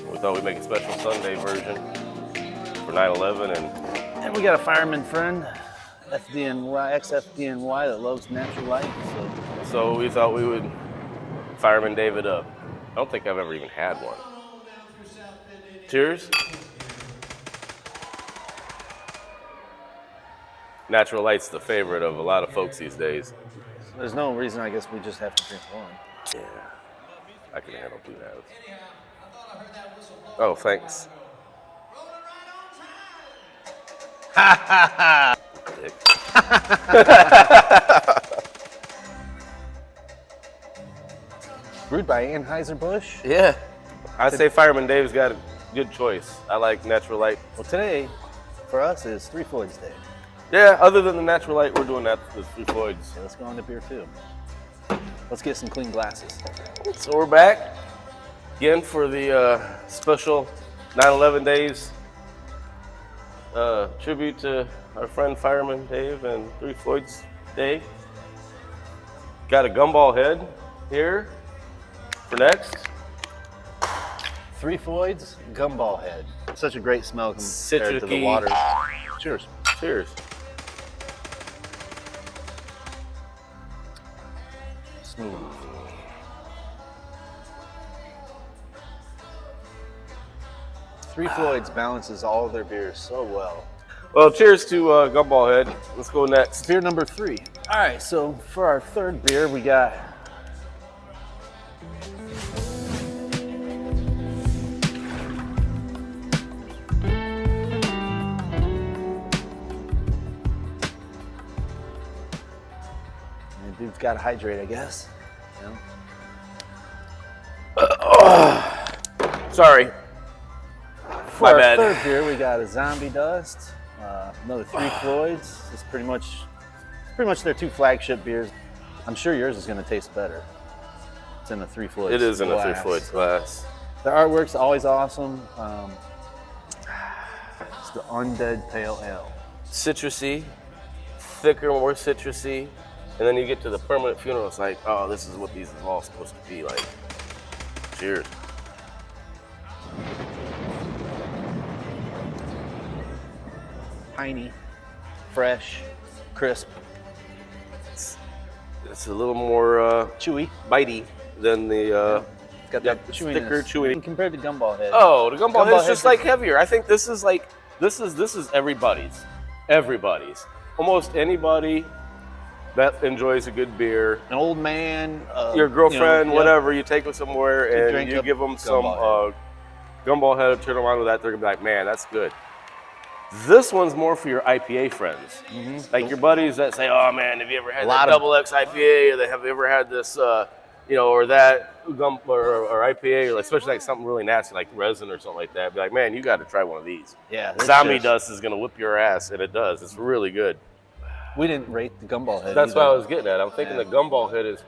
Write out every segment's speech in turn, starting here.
We thought we'd make a special Sunday version for 9/11, And we got a fireman friend, FDNY, ex-FDNY, that loves natural light. So we thought we would Fireman David up. I don't think I've ever even had one. Cheers. Natural light's the favorite of a lot of folks these days. There's no reason, I guess we just have to drink one. Yeah, I can handle 2 halves. Oh, thanks. Ha ha ha! Brewed by Anheuser-Busch. Yeah. I say Fireman Dave's got a good choice. I like natural light. Well, today, for us, is Three Floyd's Day. Yeah, other than the natural light, we're doing that with Three Floyds. So let's go on to beer, too. Let's get some clean glasses. So we're back again for the special 9/11 days tribute to our friend Fireman Dave and Three Floyds Day. Got a Gumballhead here for next. Three Floyd's Gumballhead. Such a great smell compared to the Citric-y. water. Cheers. Cheers. Smooth. Three Floyd's balances all of their beers so well. Well, cheers to Gumballhead. Let's go next. Beer number 3. All right, so for our third beer, we got dude's got to hydrate, I guess. Sorry. For My our bad. third beer, we got a Zombie Dust, another Three Floyds. It's pretty much their 2 flagship beers. I'm sure yours is going to taste better. It's in the Three Floyds. It is in a glass. Three Floyds glass. The artwork's always awesome. It's the Undead Pale Ale. Citrusy, thicker, more citrusy. And then you get to the permanent funeral, it's like, oh, this is what these are all supposed to be like. Cheers. Piney, fresh, crisp, It's a little more chewy. bitey than the It's got Yep, that it's chewiness. thicker, chewy. And compared to Gumballhead. oh, the Gumballhead is Gumballhead's just like heavier. I think this is like this is everybody's. Almost anybody that enjoys a good beer. An old man, Your girlfriend, yep. whatever, you take them somewhere and drink you a give them some Gumballhead. Gumballhead, turn around with that, they're gonna be like, man, that's good. This one's more for your IPA friends. Like your buddies that say, oh man, have you ever had that double X IPA, or have you ever had this, or that or IPA, or especially like something really nasty like resin or something like that. Be like, man, you got to try one of these. Yeah, Zombie Dust is gonna whip your ass, and it does. It's really good. We didn't rate the Gumballhead. That's either. what I was getting at. I'm thinking the Gumballhead is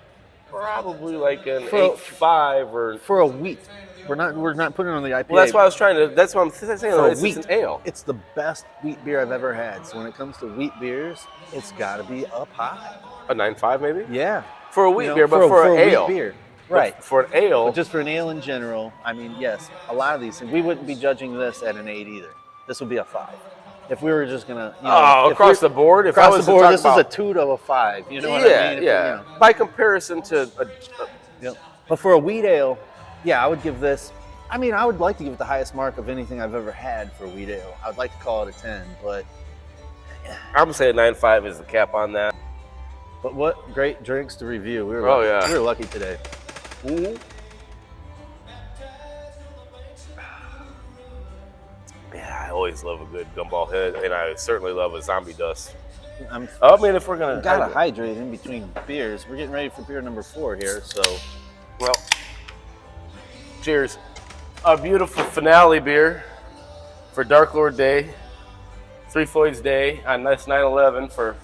probably like an 8.5 or. For a wheat. We're not putting it on the IPA. Well, that's why I was trying to. That's what I'm saying. For It's wheat, an ale. it's the best wheat beer I've ever had. So when it comes to wheat beers, it's got to be up high. A 9.5 maybe. Yeah. For a wheat beer, but for an a ale. wheat beer. But Right. for an ale. But just for an ale in general, I mean, yes, a lot of these things. We wouldn't be judging this at an 8 either. This would be a 5. If we were just gonna, across the board. If I across was the to board, talk this about, is a 2 to a 5. You know what yeah, I mean? yeah. By comparison to But for a wheat ale, yeah, I would give this. I mean, I would like to give it the highest mark of anything I've ever had for wheat ale. I would like to call it a 10, but I'm gonna say a 9.5 is the cap on that. what great drinks to review. We were Oh, lucky. yeah. We were lucky today. Yeah, I always love a good Gumballhead, and I certainly love a Zombie Dust. I mean, if we're gonna gotta hydrate in between beers. We're getting ready for beer number 4 here, so well, cheers. Our beautiful finale beer for Darklord Day, Three Floyds Day on this 9/11 for.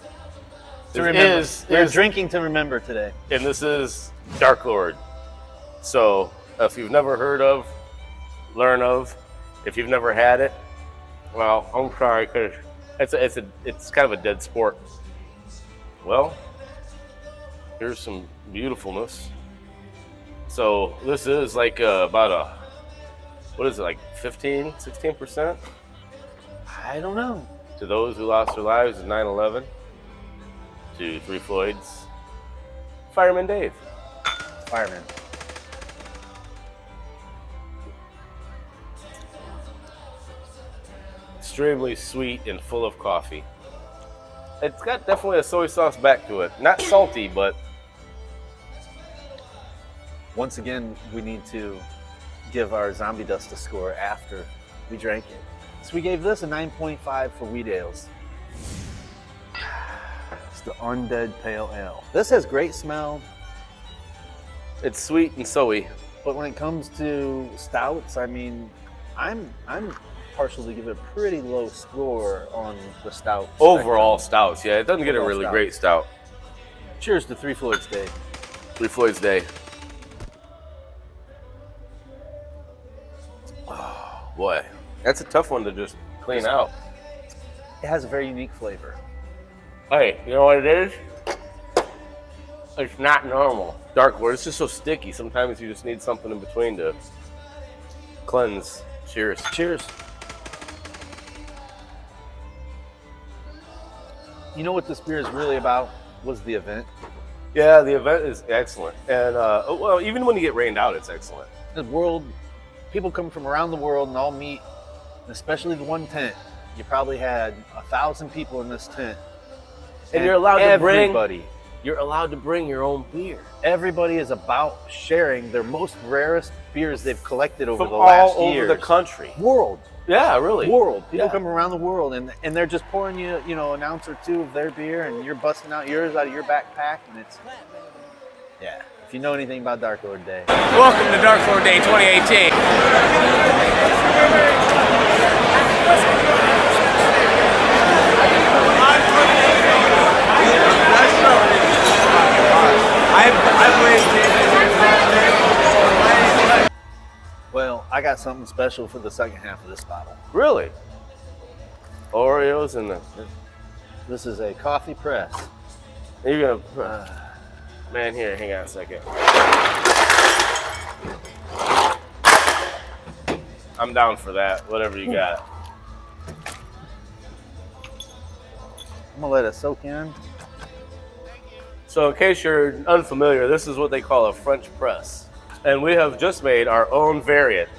to remember. We're is drinking to remember today. and this is Darklord. So if you've never heard of, learn of. If you've never had it, well, I'm sorry, because it's kind of a dead sport. Well, here's some beautifulness. So this is like about a what is it, like 15, 16%? I don't know. To those who lost their lives in 9/11. To 3 Floyds. Fireman Dave. Fireman. Extremely sweet and full of coffee. It's got definitely a soy sauce back to it. Not salty, but once again, we need to give our Zombie Dust a score after we drank it. So we gave this a 9.5 for wheat ales. It's the Undead Pale Ale. This has great smell, it's sweet and soy. but when it comes to stouts, I mean, I'm partial to give it a pretty low score on the stout. Overall stouts, yeah. It doesn't get a really great stout. Cheers to 3 Floyds Day. 3 Floyds Day. Oh, boy. That's a tough one to just clean out. It has a very unique flavor. Hey, you know what it is? It's not normal. Darklord, it's just so sticky. Sometimes you just need something in between to cleanse. Cheers. Cheers. You know what this beer is really about? Was the event. Yeah, the event is excellent. And, well, even when you get rained out, it's excellent. The world, people come from around the world and all meet, especially the one tent. You probably had 1,000 people in this tent. And you're allowed to bring everybody. You're allowed to bring your own beer. Everybody is about sharing their most rarest beers they've collected over From the last all years. over the country. World. Yeah, really. World. People Yeah. come around the world and they're just pouring you, an ounce or two of their beer and you're busting out yours out of your backpack and it's, yeah. If you know anything about Darklord Day. Welcome to Darklord Day 2018. Well, I got something special for the second half of this bottle. Really? Oreos and the... This is a coffee press. You're gonna... man, here, hang on a second. I'm down for that, whatever you got. I'm gonna let it soak in. So in case you're unfamiliar, this is what they call a French press. And we have just made our own variant.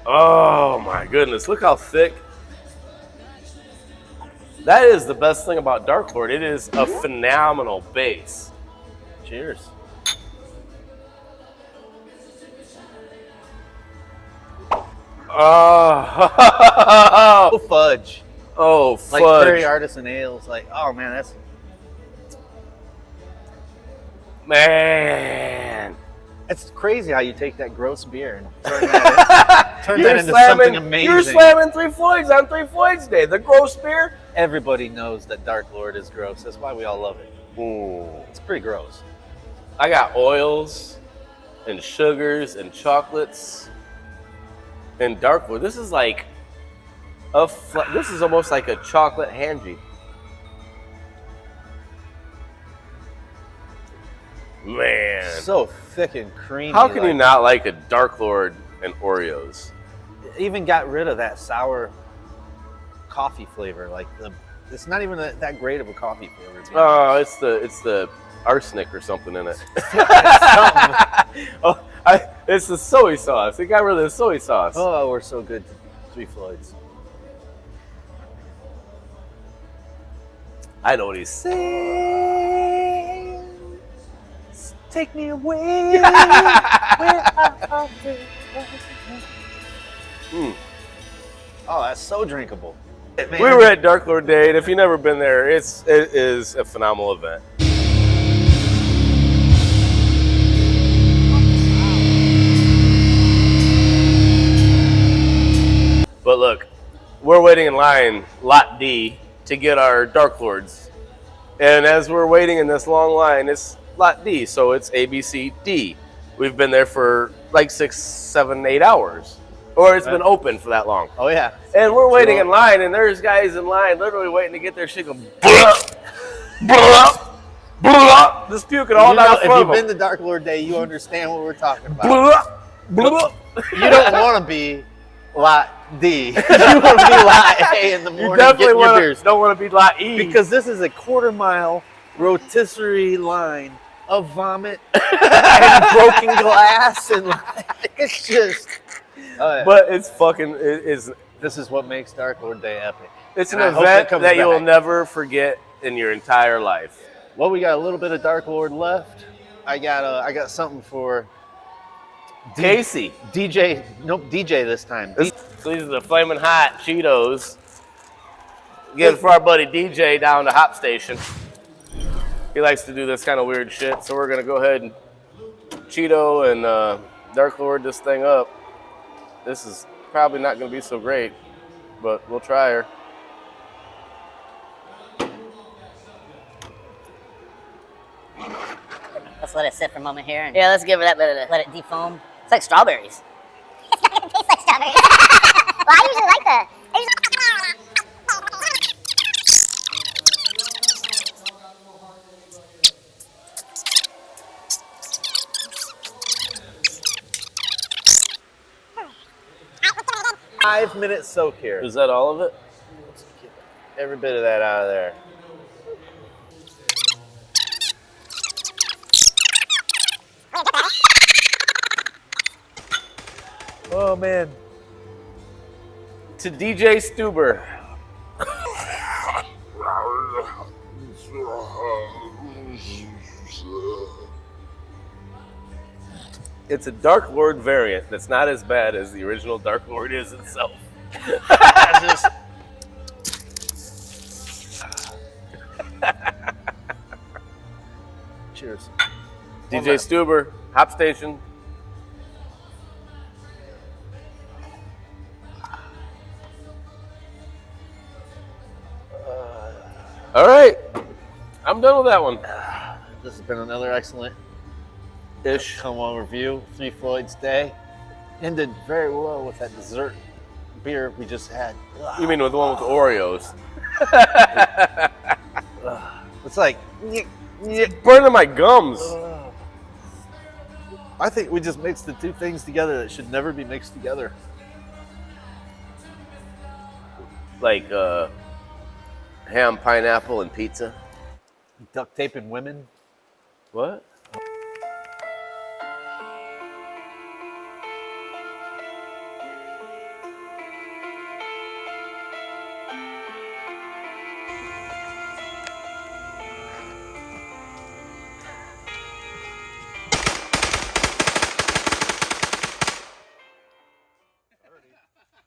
Oh my goodness, look how thick. That is the best thing about Darklord. It is a phenomenal base. Cheers. Oh, Fudge. oh, Like fudge. Prairie Artisan Ales. Like, oh man, that's... Man. It's crazy how you take that gross beer and turn that into something amazing. You're slamming 3 Floyds on 3 Floyds Day. The gross beer. Everybody knows that Darklord is gross. That's why we all love it. Ooh. It's pretty gross. I got oils and sugars and chocolates and Darklord. This is like this is almost like a chocolate hangy. Man. So thick and creamy. How can you not like a Darklord and Oreos? Even got rid of that sour coffee flavor. Like it's not even that great of a coffee flavor. Oh, it's the arsenic or something in it. Oh, it's the soy sauce. It got rid of the soy sauce. Oh, we're so good to 3 Floyds. I know what he's saying. Take me away. where I Oh, that's so drinkable. We were at Darklord Day, and if you've never been there, it is a phenomenal event. But look, we're waiting in line, Lot D, to get our Darklords. And as we're waiting in this long line, it's Lot D, so it's A, B, C, D. We've been there for like 6, 7, 8 hours. Or it's been open for that long. Oh, yeah. And we're waiting in line, and there's guys in line literally waiting to get their shit go. Blah, blah, Just puking all down the front If of you've him. been to Darklord Day, you understand what we're talking about. Blah. You don't want to be lot D. You want to be lot A in the morning. You definitely don't want to be lot E. because this is a quarter-mile rotisserie line of vomit and broken glass, and it's just. But it's fucking. This is what makes Darklord Day epic. It's an And I hope event it comes that you'll back. never forget in your entire life. Well, we got a little bit of Darklord left. I got something for Casey. DJ. Nope, DJ this time. So these are the flaming hot Cheetos. Give for our buddy DJ down to Hop Station. He likes to do this kind of weird shit, so we're gonna go ahead and Cheeto and Darklord this thing up. This is probably not gonna be so great, but we'll try her. Let's let it sit for a moment here. Yeah, let's give her that bit of let it defoam. It's like strawberries. It's not gonna taste like strawberries. Well, I usually like the. Five-minute soak here. Is that all of it? Every bit of that out of there. Oh man. To DJ Stuber. It's a Darklord variant that's not as bad as the original Darklord is itself. Cheers. DJ Stuber, Hop Station. All right, I'm done with that one. This has been another excellent Ish. Cunw review. 3 Floyd's Day. Ended very well with that dessert beer we just had. You mean with the one with the Oreos? It's like, Burning my gums. I think we just mixed the two things together that should never be mixed together. Like ham, pineapple, and pizza. Duct tape and women. What?